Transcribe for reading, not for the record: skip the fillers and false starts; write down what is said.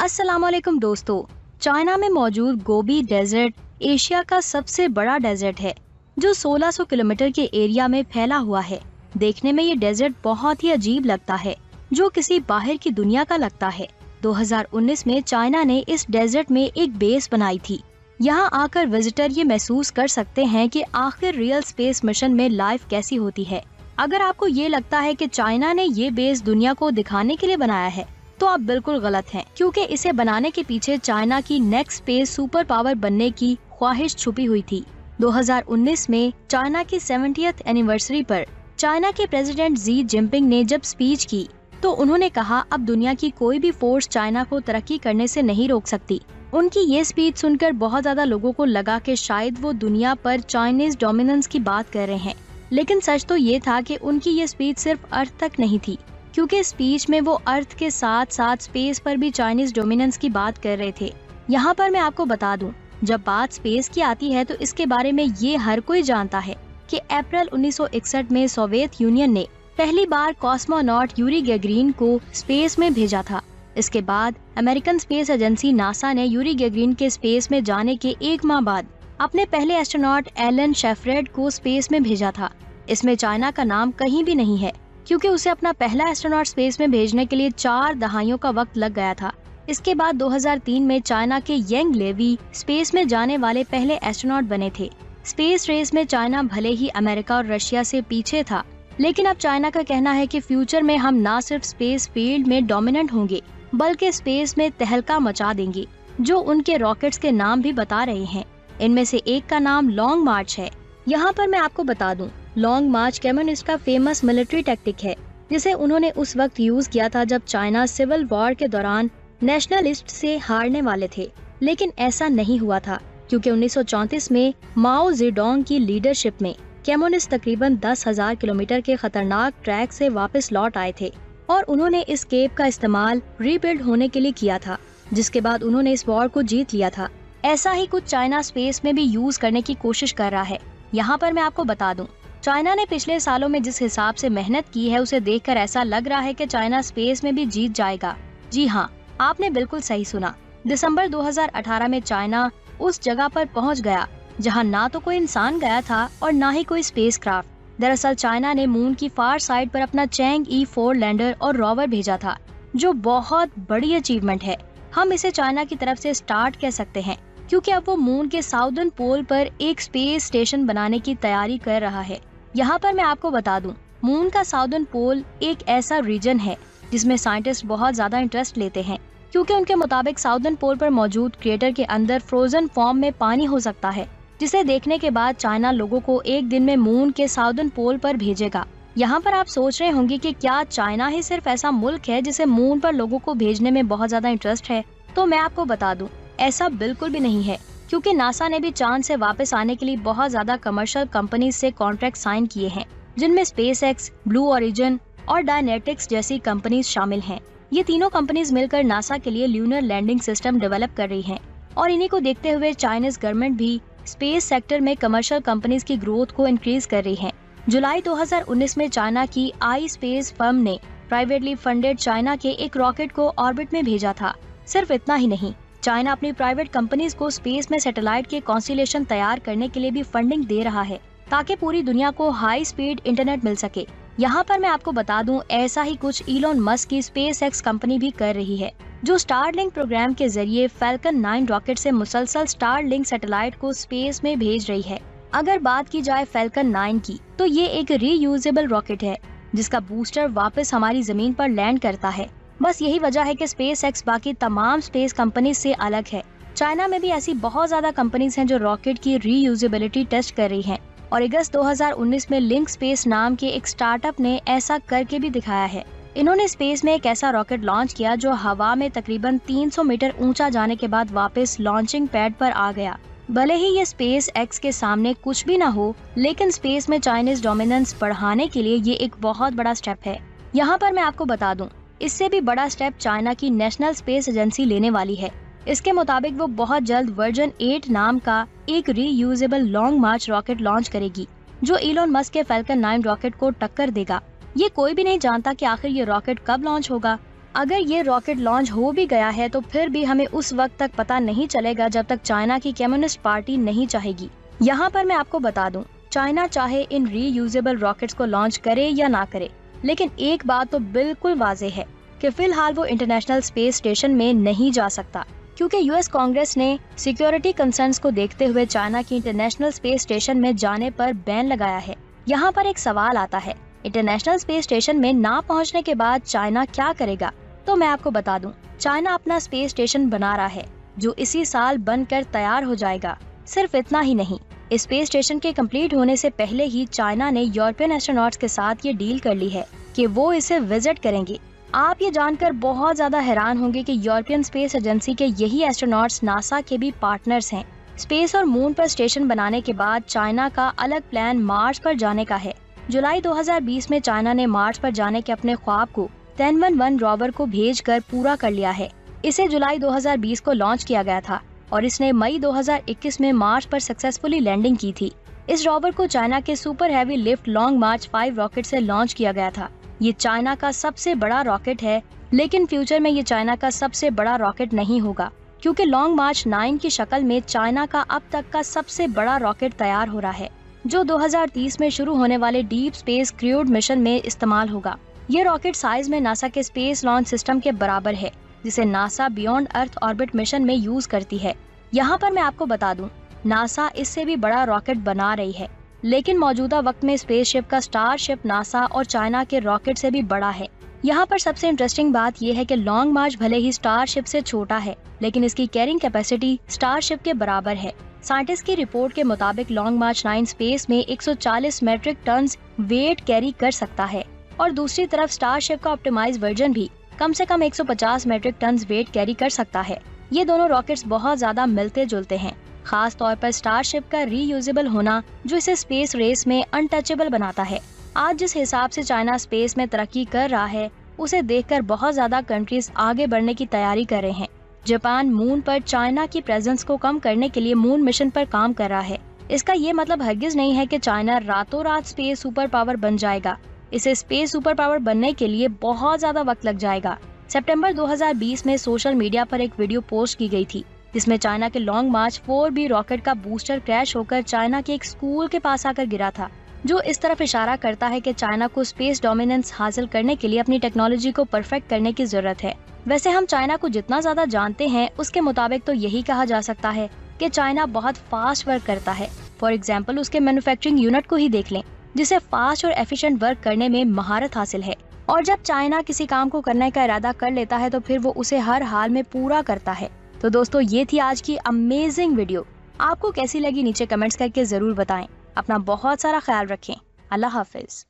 अस्सलाम वालेकुम दोस्तों। चाइना में मौजूद गोबी डेजर्ट एशिया का सबसे बड़ा डेजर्ट है जो 1600 किलोमीटर के एरिया में फैला हुआ है। देखने में ये डेजर्ट बहुत ही अजीब लगता है, जो किसी बाहर की दुनिया का लगता है। 2019 में चाइना ने इस डेजर्ट में एक बेस बनाई थी। यहाँ आकर विजिटर ये महसूस कर सकते हैं कि आखिर रियल स्पेस मिशन में लाइफ कैसी होती है। अगर आपको ये लगता है कि चाइना ने ये बेस दुनिया को दिखाने के लिए बनाया है, तो आप बिल्कुल गलत हैं, क्योंकि इसे बनाने के पीछे चाइना की नेक्स्ट स्पेस सुपर पावर बनने की ख्वाहिश छुपी हुई थी। 2019 में चाइना की 70th एनिवर्सरी पर चाइना के प्रेसिडेंट जी जिनपिंग ने जब स्पीच की, तो उन्होंने कहा अब दुनिया की कोई भी फोर्स चाइना को तरक्की करने से नहीं रोक सकती। उनकी ये स्पीच सुनकर बहुत ज्यादा लोगों को लगा कि शायद वो दुनिया पर चाइनीज डोमिनेंस की बात कर रहे हैं, लेकिन सच तो ये था कि उनकी ये स्पीच सिर्फ अर्थ तक नहीं थी, क्योंकि स्पीच में वो अर्थ के साथ साथ स्पेस पर भी चाइनीज डोमिनेंस की बात कर रहे थे। यहाँ पर मैं आपको बता दूं, जब बात स्पेस की आती है तो इसके बारे में ये हर कोई जानता है कि अप्रैल 1961 में सोवियत यूनियन ने पहली बार कॉस्मोनॉट यूरी गैगरिन को स्पेस में भेजा था। इसके बाद अमेरिकन स्पेस एजेंसी नासा ने यूरी गैगरिन के स्पेस में जाने के 1 माह बाद अपने पहले एस्ट्रोनॉट एलन शेफरेड को स्पेस में भेजा था। इसमें चाइना का नाम कहीं भी नहीं है, क्योंकि उसे अपना पहला एस्ट्रोनॉट स्पेस में भेजने के लिए 4 दहाइयों का वक्त लग गया था। इसके बाद 2003 में चाइना के यंग लेवी स्पेस में जाने वाले पहले एस्ट्रोनॉट बने थे। स्पेस रेस में चाइना भले ही अमेरिका और रशिया से पीछे था, लेकिन अब चाइना का कहना है कि फ्यूचर में हम न सिर्फ स्पेस फील्ड में डोमिनेंट होंगे, बल्कि स्पेस में तहलका मचा देंगे, जो उनके रॉकेट्स के नाम भी बता रहे हैं। इनमें से एक का नाम लॉन्ग मार्च है। यहाँ पर मैं आपको बता दूं, लॉन्ग मार्च कम्युनिस्ट का फेमस मिलिट्री टैक्टिक है, जिसे उन्होंने उस वक्त यूज किया था जब चाइना सिविल वॉर के दौरान नेशनलिस्ट से हारने वाले थे। लेकिन ऐसा नहीं हुआ था, क्योंकि 1934 में माओ जेडोंग की लीडरशिप में कम्युनिस्ट तकरीबन 10,000 किलोमीटर के खतरनाक ट्रैक से वापस लौट आए थे और उन्होंने इस केप का इस्तेमाल रीबिल्ड होने के लिए किया था, जिसके बाद उन्होंने इस वॉर को जीत लिया था। ऐसा ही कुछ चाइना स्पेस में भी यूज करने की कोशिश कर रहा है। यहाँ पर मैं आपको बता दूं, चाइना ने पिछले सालों में जिस हिसाब से मेहनत की है, उसे देखकर ऐसा लग रहा है कि चाइना स्पेस में भी जीत जाएगा। जी हाँ, आपने बिल्कुल सही सुना। दिसंबर 2018 में चाइना उस जगह पर पहुंच गया जहां ना तो कोई इंसान गया था और ना ही कोई स्पेसक्राफ्ट। दरअसल चाइना ने मून की फार साइड पर अपना चैंग E4 लैंडर और रोवर भेजा था, जो बहुत बड़ी अचीवमेंट है। हम इसे चाइना की तरफ से स्टार्ट कह सकते हैं, क्योंकि अब वो मून के साउदर्न पोल पर एक स्पेस स्टेशन बनाने की तैयारी कर रहा है। यहाँ पर मैं आपको बता दूं, मून का साउदर्न पोल एक ऐसा रीजन है जिसमें साइंटिस्ट बहुत ज्यादा इंटरेस्ट लेते हैं, क्योंकि उनके मुताबिक साउदर्न पोल पर मौजूद क्रेटर के अंदर फ्रोजन फॉर्म में पानी हो सकता है, जिसे देखने के बाद चाइना लोगों को एक दिन में मून के साउदर्न पोल पर भेजेगा। यहाँ पर आप सोच रहे होंगे कि क्या चाइना ही सिर्फ ऐसा मुल्क है जिसे मून पर लोगों को भेजने में बहुत ज्यादा इंटरेस्ट है? तो मैं आपको बता दूं, ऐसा बिल्कुल भी नहीं है, क्योंकि नासा ने भी चांद से वापस आने के लिए बहुत ज्यादा कमर्शियल कंपनी से कॉन्ट्रैक्ट साइन किए हैं, जिनमें स्पेसएक्स, ब्लू ओरिजिन और डायनेटिक्स जैसी कंपनीज शामिल हैं। ये तीनों कंपनीज मिलकर नासा के लिए ल्यूनर लैंडिंग सिस्टम डेवलप कर रही हैं, और इन्हीं को देखते हुए चाइनीज गवर्नमेंट भी स्पेस सेक्टर में कमर्शियल कंपनीज की ग्रोथ को इंक्रीज कर रही है। जुलाई 2019 में चाइना की आई स्पेस फर्म ने प्राइवेटली फंडेड चाइना के एक रॉकेट को ऑर्बिट में भेजा था। सिर्फ इतना ही नहीं, चाइना अपनी प्राइवेट कंपनीज को स्पेस में सैटेलाइट के कॉन्स्टेलेशन तैयार करने के लिए भी फंडिंग दे रहा है, ताकि पूरी दुनिया को हाई स्पीड इंटरनेट मिल सके। यहाँ पर मैं आपको बता दूं, ऐसा ही कुछ इलॉन मस्क की SpaceX कंपनी भी कर रही है, जो स्टारलिंक प्रोग्राम के जरिए फैल्कन 9 रॉकेट से मुसलसल स्टारलिंक सैटेलाइट को स्पेस में भेज रही है। अगर बात की जाए फैल्कन 9 की, तो ये एक रीयूजेबल रॉकेट है, जिसका बूस्टर वापस हमारी जमीन पर लैंड करता है। बस यही वजह है कि SpaceX बाकी तमाम स्पेस कंपनी से अलग है। चाइना में भी ऐसी बहुत ज्यादा कंपनीज हैं जो रॉकेट की रीयूजेबिलिटी टेस्ट कर रही हैं, और अगस्त 2019 में लिंक स्पेस नाम के एक स्टार्टअप ने ऐसा करके भी दिखाया है। इन्होंने स्पेस में एक ऐसा रॉकेट लॉन्च किया जो हवा में तकरीबन 300 मीटर ऊंचा जाने के बाद वापस लॉन्चिंग पैड पर आ गया। भले ही ये SpaceX के सामने कुछ भी ना हो, लेकिन स्पेस में चाइनीज डोमिनेंस बढ़ाने के लिए ये एक बहुत बड़ा स्टेप है। यहाँ पर मैं आपको बता दूं, इससे भी बड़ा स्टेप चाइना की नेशनल स्पेस एजेंसी लेने वाली है। इसके मुताबिक वो बहुत जल्द वर्जन 8 नाम का एक रीयूजेबल लॉन्ग मार्च रॉकेट लॉन्च करेगी, जो इलॉन मस्क के फैल्कन 9 रॉकेट को टक्कर देगा। ये कोई भी नहीं जानता कि आखिर ये रॉकेट कब लॉन्च होगा, अगर ये रॉकेट लॉन्च हो भी गया है तो फिर भी हमें उस वक्त तक पता नहीं चलेगा जब तक चाइना की कम्युनिस्ट पार्टी नहीं चाहेगी। यहाँ पर मैं आपको बता दूं, चाइना चाहे इन रीयूजेबल रॉकेट्स को लॉन्च करे या ना करे, लेकिन एक बात तो बिल्कुल वाज़ेह है कि फिलहाल वो इंटरनेशनल स्पेस स्टेशन में नहीं जा सकता, क्योंकि यूएस कांग्रेस ने सिक्योरिटी कंसर्न्स को देखते हुए चाइना की इंटरनेशनल स्पेस स्टेशन में जाने पर बैन लगाया है। यहाँ पर एक सवाल आता है, इंटरनेशनल स्पेस स्टेशन में ना पहुँचने के बाद चाइना क्या करेगा? तो मैं आपको बता दूं, चाइना अपना स्पेस स्टेशन बना रहा है जो इसी साल बनकर तैयार हो जाएगा। सिर्फ इतना ही नहीं, इस स्पेस स्टेशन के कंप्लीट होने से पहले ही चाइना ने यूरोपियन एस्ट्रोनॉट्स के साथ ये डील कर ली है कि वो इसे विजिट करेंगे। आप ये जानकर बहुत ज्यादा हैरान होंगे कि यूरोपियन स्पेस एजेंसी के यही एस्ट्रोनॉट्स नासा के भी पार्टनर्स हैं। स्पेस और मून पर स्टेशन बनाने के बाद चाइना का अलग प्लान मार्स पर जाने का है। जुलाई 2020 में चाइना ने मार्स पर जाने के अपने ख्वाब को तिanwen-1 रोवर को भेजकर पूरा कर लिया है। इसे जुलाई 2020 को लॉन्च किया गया था और इसने मई 2021 में मार्स पर सक्सेसफुली लैंडिंग की थी। इस रोवर को चाइना के सुपर हैवी लिफ्ट लॉन्ग मार्च 5 रॉकेट से लॉन्च किया गया था। ये चाइना का सबसे बड़ा रॉकेट है, लेकिन फ्यूचर में ये चाइना का सबसे बड़ा रॉकेट नहीं होगा, क्योंकि लॉन्ग मार्च 9 की शक्ल में चाइना का अब तक का सबसे बड़ा रॉकेट तैयार हो रहा है, जो 2030 में शुरू होने वाले डीप स्पेस क्रूड मिशन में इस्तेमाल होगा। ये रॉकेट साइज में नासा के स्पेस लॉन्च सिस्टम के बराबर है, जिसे NASA beyond earth orbit mission में यूज करती है। यहाँ पर मैं आपको बता दूं, नासा इससे भी बड़ा रॉकेट बना रही है, लेकिन मौजूदा वक्त में स्पेसशिप का स्टारशिप नासा और चाइना के रॉकेट से भी बड़ा है। यहाँ पर सबसे इंटरेस्टिंग बात यह है कि लॉन्ग मार्च भले ही स्टारशिप से छोटा है, लेकिन इसकी कैरिंग कैपेसिटी स्टारशिप के बराबर है। साइंटिस्ट की रिपोर्ट के मुताबिक लॉन्ग मार्च 9 स्पेस में 140 मेट्रिक टन वेट कैरी कर सकता है और दूसरी तरफ स्टारशिप का ऑप्टिमाइज वर्जन भी कम से कम 150 मेट्रिक टन वेट कैरी कर सकता है। ये दोनों रॉकेट्स बहुत ज्यादा मिलते जुलते हैं, खास तौर पर स्टारशिप का रीयूजेबल होना, जो इसे स्पेस रेस में अनटचेबल बनाता है। आज जिस हिसाब से चाइना स्पेस में तरक्की कर रहा है, उसे देखकर बहुत ज्यादा कंट्रीज आगे बढ़ने की तैयारी कर रहे हैं। जापान मून पर चाइना की प्रेजेंस को कम करने के लिए मून मिशन पर काम कर रहा है। इसका ये मतलब हरगिज नहीं है कि चाइना रातों रात स्पेस सुपर पावर बन जाएगा। इसे स्पेस सुपर पावर बनने के लिए बहुत ज्यादा वक्त लग जाएगा। सितंबर 2020 में सोशल मीडिया पर एक वीडियो पोस्ट की गई थी, जिसमें चाइना के लॉन्ग मार्च 4B रॉकेट का बूस्टर क्रैश होकर चाइना के एक स्कूल के पास आकर गिरा था, जो इस तरफ इशारा करता है कि चाइना को स्पेस डोमिनेंस हासिल करने के लिए अपनी टेक्नोलॉजी को परफेक्ट करने की जरूरत है। वैसे हम चाइना को जितना ज्यादा जानते हैं, उसके मुताबिक तो यही कहा जा सकता है कि चाइना बहुत फास्ट वर्क करता है। फॉर एग्जाम्पल, उसके मैन्युफैक्चरिंग यूनिट को ही देख लें, जिसे फास्ट और एफिशिएंट वर्क करने में महारत हासिल है। और जब चाइना किसी काम को करने का इरादा कर लेता है तो फिर वो उसे हर हाल में पूरा करता है। तो दोस्तों, ये थी आज की अमेजिंग वीडियो। आपको कैसी लगी नीचे कमेंट्स करके जरूर बताएं। अपना बहुत सारा ख्याल रखें। अल्लाह हाफिज।